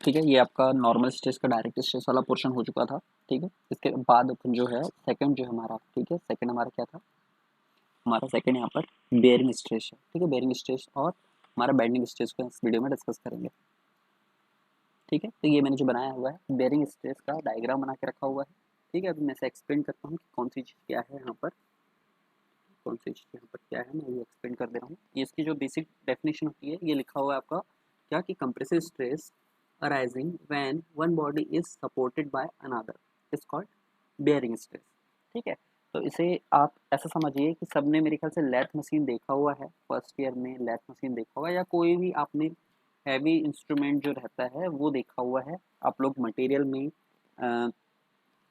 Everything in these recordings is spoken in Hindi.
ठीक है, ये आपका नॉर्मल स्ट्रेस का डायरेक्ट स्ट्रेस वाला पोर्शन हो चुका था। ठीक है, इसके बाद अपन जो है सेकंड जो हमारा, ठीक है, सेकंड हमारा क्या था, हमारा सेकंड यहाँ पर बेयरिंग स्ट्रेस है। ठीक है, बेयरिंग स्ट्रेस और हमारा बेंडिंग स्ट्रेस को इस वीडियो में डिस्कस करेंगे। ठीक है, तो ये मैंने जो बनाया हुआ है बेयरिंग स्ट्रेस का डायग्राम बना के रखा हुआ है। ठीक है, अभी मैं से एक्सप्लेन करता हूँ कि कौन सी चीज़ क्या है यहाँ पर, कौन सी चीज़ यहाँ पर क्या है, मैं ये एक्सप्लेन कर दे रहा हूँ। ये इसकी जो बेसिक डेफिनेशन होती है, ये लिखा हुआ है आपका क्या कि compressive stress arising when one body is supported by another is called bearing stress. ठीक है, तो इसे आप ऐसा समझिए कि सबने मेरे ख्याल से लैथ मशीन देखा हुआ है, फर्स्ट ईयर में लैथ मशीन देखा हुआ है, या कोई भी आपने हैवी इंस्ट्रूमेंट जो रहता है वो देखा हुआ है। आप लोग मटेरियल में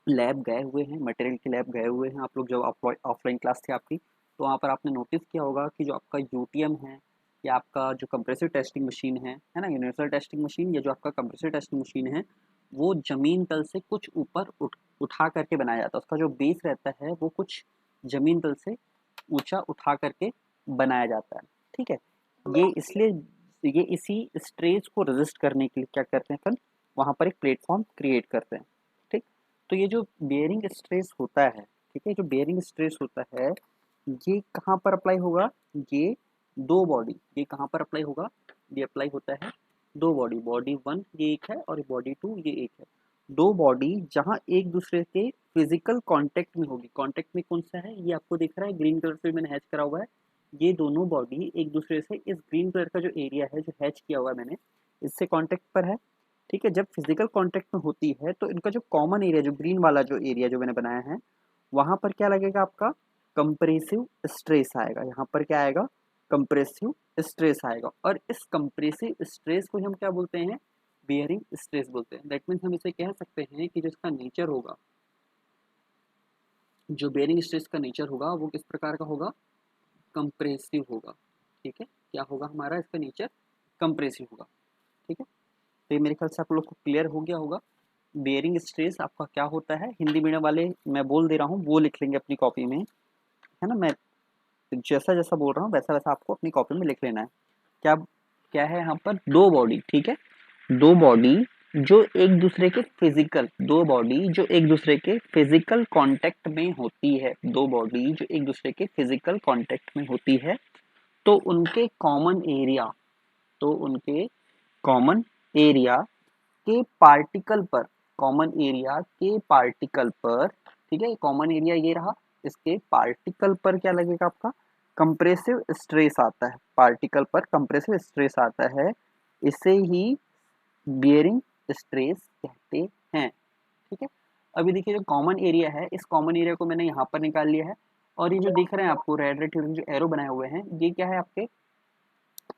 लैब गए हुए हैं, मटेरियल की लैब गए हुए हैं आप लोग, जब ऑफलाइन क्लास थी आपकी, तो वहाँ पर आपने नोटिस किया होगा कि जो आपका यूटीएम है या आपका जो कंप्रेसिव टेस्टिंग मशीन है ना, यूनिवर्सल टेस्टिंग मशीन, या जो आपका कंप्रेसिव टेस्टिंग मशीन है, वो ज़मीन तल से कुछ ऊपर उठा करके बनाया जाता है। उसका जो बेस रहता है वो कुछ ज़मीन तल से ऊंचा उठा करके बनाया जाता है। ठीक है, ये इसलिए, ये इसी स्ट्रेस को रेजिस्ट करने के लिए क्या करते हैं अपन, वहाँ पर एक प्लेटफॉर्म क्रिएट करते हैं। ठीक, तो ये जो बेयरिंग स्ट्रेस होता है, ठीक है, जो बेयरिंग स्ट्रेस होता है, ये कहाँ पर अप्लाई होगा, ये दो बॉडी, ये कहाँ पर अप्लाई होगा, ये अप्लाई होता है दो बॉडी, बॉडी वन ये एक है और बॉडी टू ये एक है। दो बॉडी जहाँ एक दूसरे के फिजिकल कांटेक्ट में होगी, कांटेक्ट में कौन सा है, ये आपको दिख रहा है ग्रीन कलर से मैंने हैच करा हुआ है। ये दोनों बॉडी एक दूसरे से इस ग्रीन कलर का जो एरिया है जो हैच किया हुआ है मैंने, इससे कांटेक्ट पर है। ठीक है, जब फिजिकल कांटेक्ट में होती है तो इनका जो कॉमन एरिया, जो ग्रीन वाला जो एरिया जो मैंने बनाया है, वहां पर क्या लगेगा आपका, कंप्रेसिव स्ट्रेस आएगा। यहाँ पर क्या आएगा, कंप्रेसिव स्ट्रेस आएगा, और इस कंप्रेसिव स्ट्रेस को हम क्या बोलते हैं, बियरिंग स्ट्रेस बोलते हैं। दैट मीन्स हम इसे कह सकते हैं कि जिसका नेचर होगा, जो बेयरिंग स्ट्रेस का नेचर होगा वो किस प्रकार का होगा, कंप्रेसिव होगा। ठीक है, क्या होगा हमारा इसका नेचर, कंप्रेसिव होगा। ठीक है, तो ये मेरे ख्याल से आप लोग को क्लियर हो गया होगा। बेयरिंग स्ट्रेस आपका क्या होता है, हिंदी मीडियम वाले मैं बोल दे रहा हूँ, वो लिख लेंगे अपनी कॉपी में, है ना। मैं जैसा जैसा बोल रहा हूँ वैसा वैसा आपको अपनी कॉपी में लिख लेना है। क्या क्या है यहाँ पर, दो बॉडी, ठीक है, दो बॉडी जो एक दूसरे के फिजिकल, दो बॉडी जो एक दूसरे के फिजिकल कांटेक्ट में होती है, दो बॉडी जो एक दूसरे के फिजिकल कांटेक्ट में होती है, तो उनके कॉमन एरिया, तो उनके कॉमन एरिया के पार्टिकल पर, कॉमन एरिया के पार्टिकल पर, ठीक है, कॉमन एरिया ये रहा, इसके पार्टिकल पर क्या लगेगा आपका, कंप्रेसिव स्ट्रेस आता है, पार्टिकल पर कंप्रेसिव स्ट्रेस आता है, इसे ही बियरिंग स्ट्रेस कहते हैं। ठीक है, अभी देखिए जो कॉमन एरिया है, इस कॉमन एरिया को मैंने यहाँ पर निकाल लिया है, और ये जो दिख रहे हैं आपको रेड रेड जो एरो बनाए हुए हैं, ये क्या है, आपके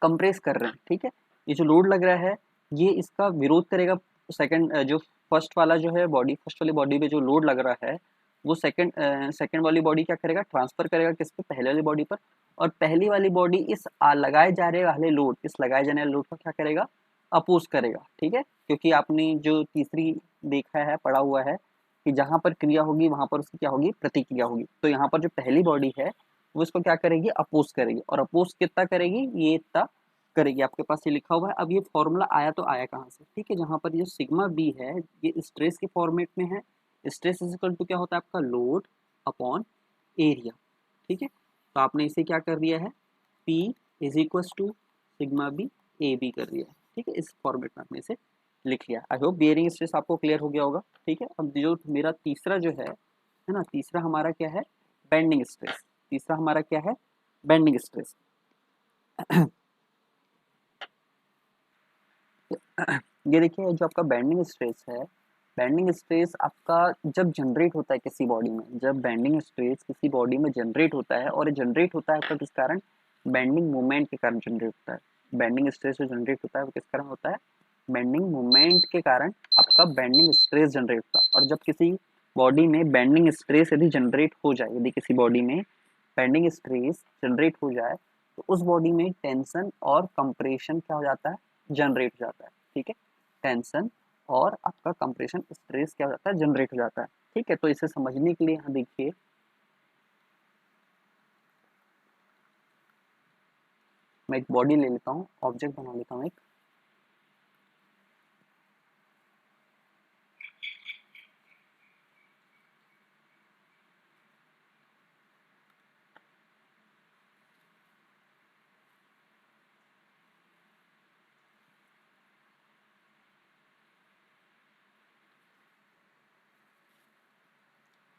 कंप्रेस कर रहे हैं। ठीक है, ये जो लोड लग रहा है ये इसका विरोध करेगा, सेकंड जो फर्स्ट वाला जो है बॉडी, फर्स्ट वाली बॉडी पे जो लोड लग रहा है, वो सेकंड वाली बॉडी क्या करेगा, ट्रांसफर करेगा किस पे, पहले वाली बॉडी पर, और पहली वाली बॉडी इस लगाए जा रहे वाले लोड, इस लगाए जाने वाले लोड का क्या करेगा, अपोज करेगा। ठीक है, क्योंकि आपने जो तीसरी देखा है, पढ़ा हुआ है कि जहां पर क्रिया होगी वहां पर उसकी क्या होगी, प्रतिक्रिया होगी। तो यहाँ पर जो पहली बॉडी है वो इसको क्या करेगी, अपोज करेगी, और अपोज कितना करेगी, ये इतना करेगी, आपके पास ये लिखा हुआ है। अब ये फॉर्मूला आया तो आया कहाँ से, ठीक है, जहां पर ये सिग्मा बी है ये स्ट्रेस के फॉर्मेट में है, स्ट्रेस इज इक्वल टू क्या होता है आपका, लोड अपॉन एरिया। ठीक है, तो आपने इसे क्या कर दिया है, P is equal to sigma B A B कर दिया है। ठीक है, इस फॉर्मेट में आपने इसे लिख लिया। आई होप बियरिंग स्ट्रेस आपको क्लियर हो गया होगा। ठीक है, अब जो मेरा तीसरा जो है ना, तीसरा हमारा क्या है, बेंडिंग स्ट्रेस। तीसरा हमारा क्या है, बेंडिंग स्ट्रेस। ये देखिए जो आपका बेंडिंग स्ट्रेस है, बेंडिंग स्ट्रेस आपका जब जनरेट होता है किसी बॉडी में, जब बेंडिंग स्ट्रेस किसी बॉडी में जनरेट होता है, और ये जनरेट होता है आपका किस कारण, बेंडिंग मोमेंट के कारण जनरेट होता है। बेंडिंग स्ट्रेस जो जनरेट होता है वो किस कारण होता है, बेंडिंग मोमेंट के कारण आपका बेंडिंग स्ट्रेस जनरेट होता है। और जब किसी बॉडी में बेंडिंग स्ट्रेस यदि जनरेट हो जाए, यदि किसी बॉडी में बेंडिंग स्ट्रेस जनरेट हो जाए, तो उस बॉडी में टेंशन और कंप्रेशन क्या हो जाता है, जनरेट हो जाता है। ठीक है, टेंशन और आपका कंप्रेशन स्ट्रेस क्या हो जाता है, जनरेट हो जाता है। ठीक है, तो इसे समझने के लिए यहाँ देखिए, मैं एक बॉडी ले लेता हूँ, ऑब्जेक्ट बना लेता हूँ एक,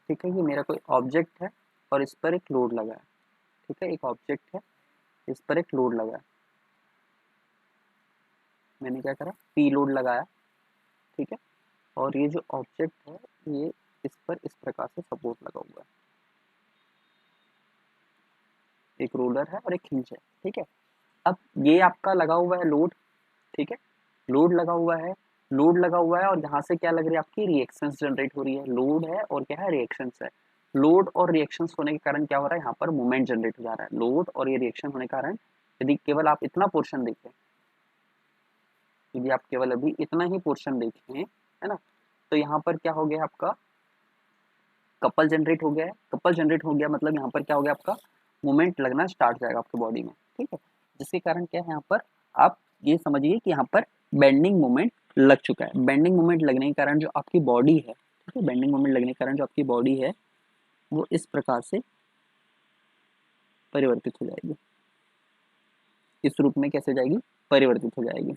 ठीक है, ये मेरा कोई ऑब्जेक्ट है और इस पर एक लोड लगा है। ठीक है, एक ऑब्जेक्ट है, इस पर एक लोड लगा है, मैंने क्या करा, पी लोड लगाया। ठीक है, और ये जो ऑब्जेक्ट है ये इस पर इस प्रकार से सपोर्ट लगा हुआ है, एक रोलर है और एक हिंज है। ठीक है, अब ये आपका लगा हुआ है लोड। ठीक है, लोड लगा हुआ है, लोड लगा हुआ है और यहाँ से क्या लग रही है, आपकी रिएक्शंस जनरेट हो रही है। लोड है और क्या है, रिएक्शंस है। लोड और रिएक्शंस होने के कारण क्या हो रहा है, यहाँ पर मोमेंट जनरेट हो जा रहा है। लोड और ये रिएक्शन होने के कारण यदि केवल आप इतना पोर्शन देखें, यदि आप केवल अभी इतना ही पोर्शन देखें, है ना, तो यहाँ पर क्या हो गया आपका, कपल जनरेट हो गया है। कपल जनरेट हो गया मतलब यहाँ पर क्या हो गया, आपका मोमेंट लगना स्टार्ट जाएगा आपकी बॉडी में। ठीक है, जिसके कारण क्या है, यहाँ पर आप ये समझिए कि यहाँ पर बेंडिंग मोमेंट लग चुका है। बेंडिंग मोमेंट लगने के कारण जो आपकी बॉडी है, ठीक है, बेंडिंग मोमेंट लगने के कारण जो आपकी बॉडी है वो इस प्रकार से परिवर्तित हो जाएगी। इस रूप में कैसे जाएगी, परिवर्तित हो जाएगी।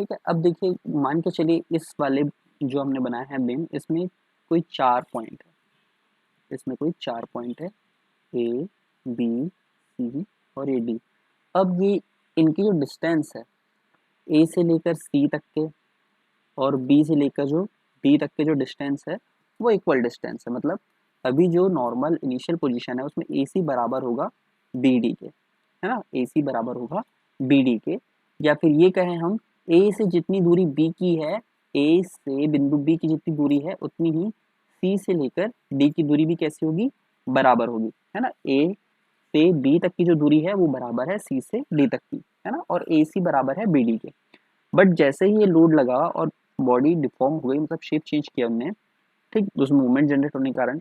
ठीक है, अब देखिए मान के चलिए इस वाले जो हमने बनाया है बीम, इसमें कोई 4 पॉइंट है, इसमें कोई 4 पॉइंट है, ए बी सी और ए डी। अब ये इनकी जो डिस्टेंस है ए से लेकर सी तक के और बी से लेकर जो डी तक के जो डिस्टेंस है वो इक्वल डिस्टेंस है। मतलब अभी जो नॉर्मल इनिशियल पोजीशन है उसमें ए सी बराबर होगा बी डी के, है ना, ए सी बराबर होगा बी डी के। या फिर ये कहें हम, ए से जितनी दूरी बी की है, ए से बिंदु बी की जितनी दूरी है उतनी ही सी से लेकर डी की दूरी भी कैसी होगी, बराबर होगी, है ना। ए से बी तक की जो दूरी है वो बराबर है सी से डी तक की, है ना, और ए सी बराबर है बी डी के। बट जैसे ही ये लोड लगा और बॉडी डिफॉर्म हो गई, मतलब शेप चेंज किया हमने, ठीक, उसमें मूवमेंट जनरेट होने के कारण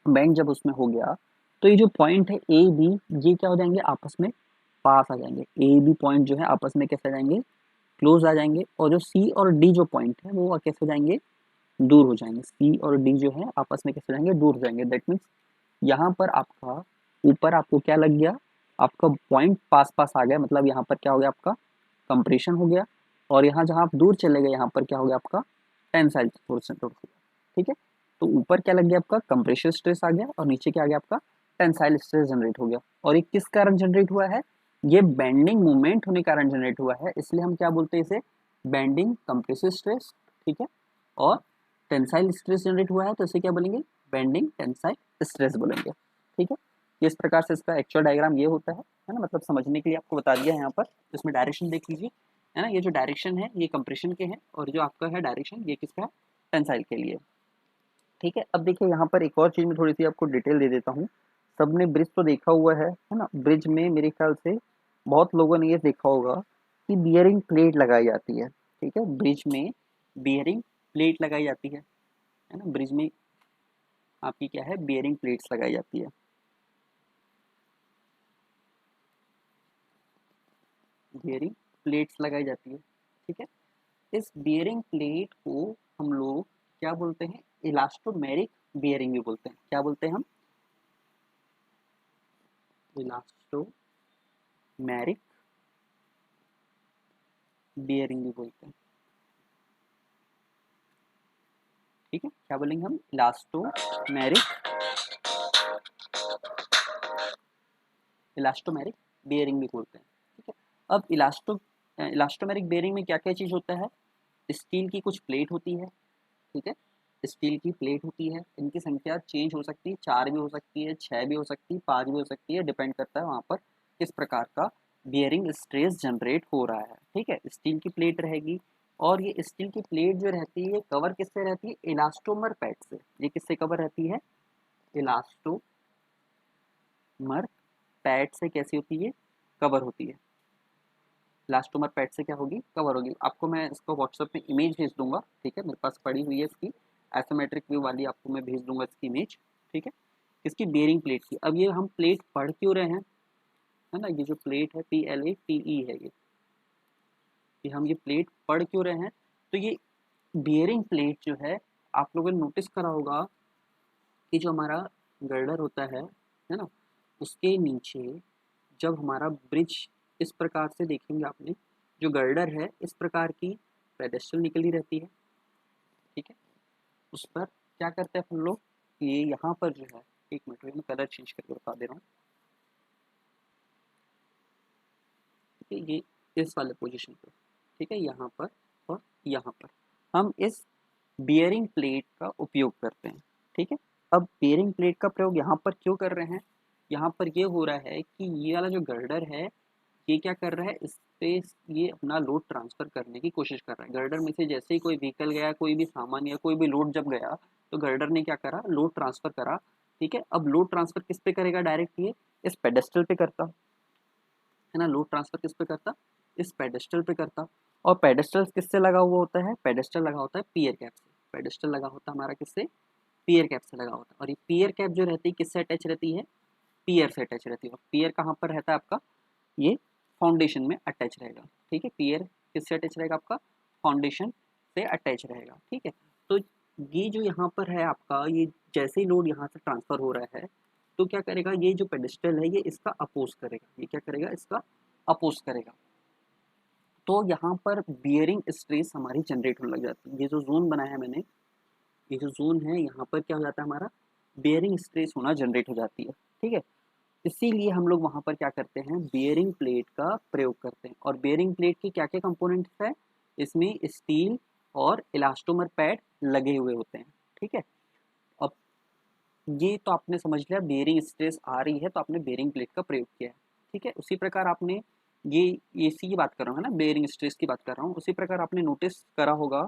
बैंड जब उसमें हो गया, तो ये जो पॉइंट है ए बी, ये क्या हो जाएंगे, आपस में पास आ जाएंगे। ए बी पॉइंट जो है आपस में कैसे आ जाएंगे, क्लोज आ जाएंगे। और जो सी और डी जो पॉइंट है वो कैसे हो जाएंगे, दूर हो जाएंगे। सी और डी जो है आपस में कैसे हो जाएंगे, दूर हो जाएंगे। दैट मीन्स यहाँ पर आपका ऊपर आपको क्या लग गया, आपका पॉइंट पास पास आ गया, मतलब यहाँ पर क्या हो गया, आपका कंप्रेशन हो गया। और यहाँ जहाँ आप दूर चले गए, यहाँ पर क्या हो गया, आपका टेंसाइल फोर्स हो गया। ठीक है, तो ऊपर क्या लग गया, आपका कंप्रेशन स्ट्रेस आ गया और नीचे क्या आ गया, आपका टेंसाइल स्ट्रेस जनरेट हो गया। और ये किस कारण जनरेट हुआ है, ये बेंडिंग मूवमेंट होने के कारण जनरेट हुआ है, इसलिए हम क्या बोलते हैं इसे, बेंडिंग कंप्रेसिव स्ट्रेस। ठीक है, और टेंसाइल स्ट्रेस जनरेट हुआ है तो इसे क्या बोलेंगे, बेंडिंग टेंसाइल स्ट्रेस बोलेंगे। ठीक है, इस प्रकार से इसका एक्चुअल डायग्राम ये होता है ना, मतलब समझने के लिए आपको बता दिया है यहाँ पर। इसमें डायरेक्शन देख लीजिए, है ना, ये जो डायरेक्शन है ये कंप्रेशन के हैं और जो आपका है डायरेक्शन ये किसका है, टेंसाइल के लिए। ठीक है, अब देखिए यहाँ पर एक और चीज़ में थोड़ी सी आपको डिटेल दे देता हूँ। सबने ब्रिज तो देखा हुआ है ना। ब्रिज में मेरे ख्याल से बहुत लोगों ने ये देखा होगा कि बियरिंग प्लेट लगाई जाती है। ठीक है, ब्रिज में बियरिंग प्लेट लगाई जाती है ना, ब्रिज में आपकी क्या है, बियरिंग प्लेट्स लगाई जाती है। बियरिंग प्लेट्स लगाई जाती है। ठीक है, इस बियरिंग प्लेट को हम लोग क्या बोलते हैं, इलास्टोमेरिक बियरिंग भी बोलते हैं। क्या बोलते हैं हम, इलास्टोमेरिक बियरिंग भी बोलते हैं। ठीक है, क्या बोलेंगे हम, इलास्टोमेरिक, इलास्टोमेरिक बियरिंग भी बोलते हैं। ठीक है, अब इलास्टोमेरिक बियरिंग में क्या क्या चीज़ होता है, स्टील की कुछ प्लेट होती है। ठीक है, स्टील की प्लेट होती है, इनकी संख्या चेंज हो सकती है, 4 भी हो सकती है, 6 भी हो सकती है, 5 भी हो सकती है, डिपेंड करता है वहाँ पर किस प्रकार का बियरिंग स्ट्रेस जनरेट हो रहा है। ठीक है, स्टील की प्लेट रहेगी और ये स्टील की प्लेट जो रहती है कवर किससे रहती है, इलास्टोमर पैड से। ये किससे कवर रहती है, इलास्टोमर पैड से कैसी होती है, कवर होती है। इलास्टोमर पैड से क्या होगी, कवर होगी। आपको मैं इसको व्हाट्सएप में इमेज भेज दूंगा। ठीक है, मेरे पास पड़ी हुई है इसकी आइसोमेट्रिक व्यू वाली, आपको मैं भेज दूंगा इसकी इमेज। ठीक है, इसकी बेयरिंग प्लेट की। अब ये हम प्लेट पढ़ क्यों रहे हैं, है ना, ये जो प्लेट है PLATE है ये हम ये प्लेट पढ़ क्यों रहे हैं, तो ये बियरिंग प्लेट जो है, आप लोगों ने नोटिस करा होगा कि जो हमारा गर्डर होता है ना, उसके नीचे जब हमारा ब्रिज इस प्रकार से देखेंगे आपने, जो गर्डर है इस प्रकार की पेडेस्टल निकली रहती है, ठीक है। उस पर क्या करते हैं हम लोग, ये यहाँ पर जो है, एक मिनट में कलर चेंज करके बता दे रहा हूँ, ठीक है, ये इस वाले पोजीशन पे, ठीक है, यहाँ पर और यहाँ पर हम इस बियरिंग प्लेट का उपयोग करते हैं, ठीक है। अब बियरिंग प्लेट का प्रयोग यहाँ पर क्यों कर रहे हैं, यहाँ पर ये हो रहा है कि ये वाला जो गर्डर है ये क्या कर रहा है, इस पे ये अपना लोड ट्रांसफर करने की कोशिश कर रहा है। गर्डर में से जैसे ही कोई व्हीकल गया, कोई भी सामान या कोई भी लोड जब गया, तो गर्डर ने क्या करा, लोड ट्रांसफर करा, ठीक है। अब लोड ट्रांसफर किस पे करेगा, डायरेक्ट ये इस पेडेस्टल पे करता है ना, लोड ट्रांसफर किस पे करता, इस पेडेस्टल पे करता। और पेडेस्टल किससे लगा हुआ होता है, पेडेस्टल लगा होता है पियर कैप से, पेडेस्टल लगा होता है हमारा किससे, पियर कैप से लगा होता है। और ये पियर कैप जो रहती है किससे अटैच रहती है, पियर से अटैच रहती है। और पियर कहाँ पर रहता है आपका, ये फाउंडेशन में अटैच रहेगा, ठीक है। पियर किससे अटैच रहेगा आपका, फाउंडेशन से अटैच रहेगा, ठीक है। तो ये जो यहाँ पर है आपका, ये जैसे ही लोड यहाँ से ट्रांसफर हो रहा है, तो क्या करेगा, ये जो पेडिस्टल है ये इसका अपोज करेगा, ये क्या करेगा, इसका अपोज करेगा। तो यहाँ पर बियरिंग स्ट्रेस हमारी जनरेट होने लग जाती है। ये जो जोन बनाया है मैंने, ये जो जोन है यहाँ पर क्या हो जाता है, हमारा बियरिंग स्ट्रेस होना जनरेट हो जाती है, ठीक है। इसीलिए हम लोग वहाँ पर क्या करते हैं, बियरिंग प्लेट का प्रयोग करते हैं। और बियरिंग प्लेट के क्या क्या कंपोनेंट्स है, इसमें स्टील और इलास्टोमर पैड लगे हुए होते हैं, ठीक है। अब ये तो आपने समझ लिया, बेयरिंग स्ट्रेस आ रही है तो आपने बेयरिंग प्लेट का प्रयोग किया है, ठीक है। उसी प्रकार आपने ये इसी की बात कर रहा हूँ, है ना, बेयरिंग स्ट्रेस की बात कर रहा हूँ। उसी प्रकार आपने नोटिस करा होगा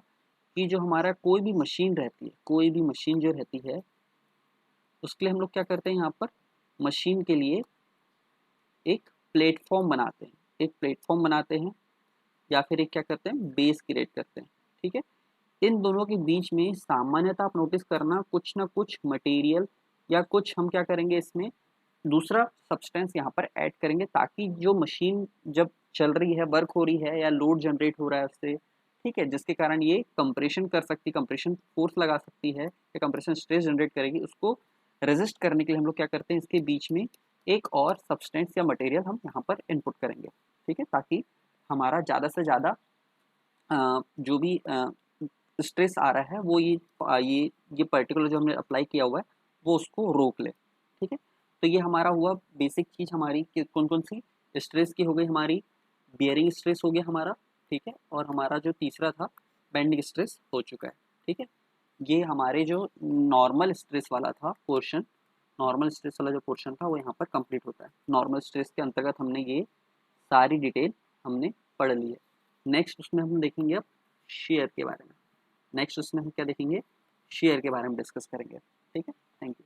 कि जो हमारा कोई भी मशीन रहती है, कोई भी मशीन जो रहती है, उसके लिए हम लोग क्या करते हैं, यहाँ पर मशीन के लिए एक प्लेटफॉर्म बनाते हैं, एक प्लेटफॉर्म बनाते हैं, या फिर एक क्या करते हैं, बेस क्रिएट करते हैं, ठीक है। इन दोनों के बीच में सामान्यतः आप नोटिस करना, कुछ ना कुछ मटेरियल या कुछ हम क्या करेंगे, इसमें दूसरा सब्सटेंस यहाँ पर ऐड करेंगे, ताकि जो मशीन जब चल रही है, वर्क हो रही है या लोड जनरेट हो रहा है उससे, ठीक है, जिसके कारण ये कंप्रेशन कर सकती, कंप्रेशन फोर्स लगा सकती है या कंप्रेशन स्ट्रेस जनरेट करेगी, उसको रेजिस्ट करने के लिए हम लोग क्या करते हैं, इसके बीच में एक और सब्सटेंस या मटेरियल हम यहाँ पर इनपुट करेंगे, ठीक है, ताकि हमारा ज़्यादा से ज़्यादा जो भी स्ट्रेस आ रहा है वो ये पर्टिकुलर जो हमने अप्लाई किया हुआ है वो उसको रोक ले, ठीक है। तो ये हमारा हुआ बेसिक चीज़ हमारी कि कौन कौन सी स्ट्रेस की हो गई, हमारी बियरिंग स्ट्रेस हो गया हमारा, ठीक है। और हमारा जो तीसरा था बेंडिंग स्ट्रेस हो चुका है, ठीक है। ये हमारे जो नॉर्मल स्ट्रेस वाला था पोर्शन, नॉर्मल स्ट्रेस वाला जो पोर्शन था वो यहाँ पर कंप्लीट होता है। नॉर्मल स्ट्रेस के अंतर्गत हमने ये सारी डिटेल हमने पढ़ ली है। नेक्स्ट उसमें हम देखेंगे अब शेयर के बारे में, नेक्स्ट उसमें हम क्या देखेंगे, शेयर के बारे में डिस्कस करेंगे, ठीक है। Thank you.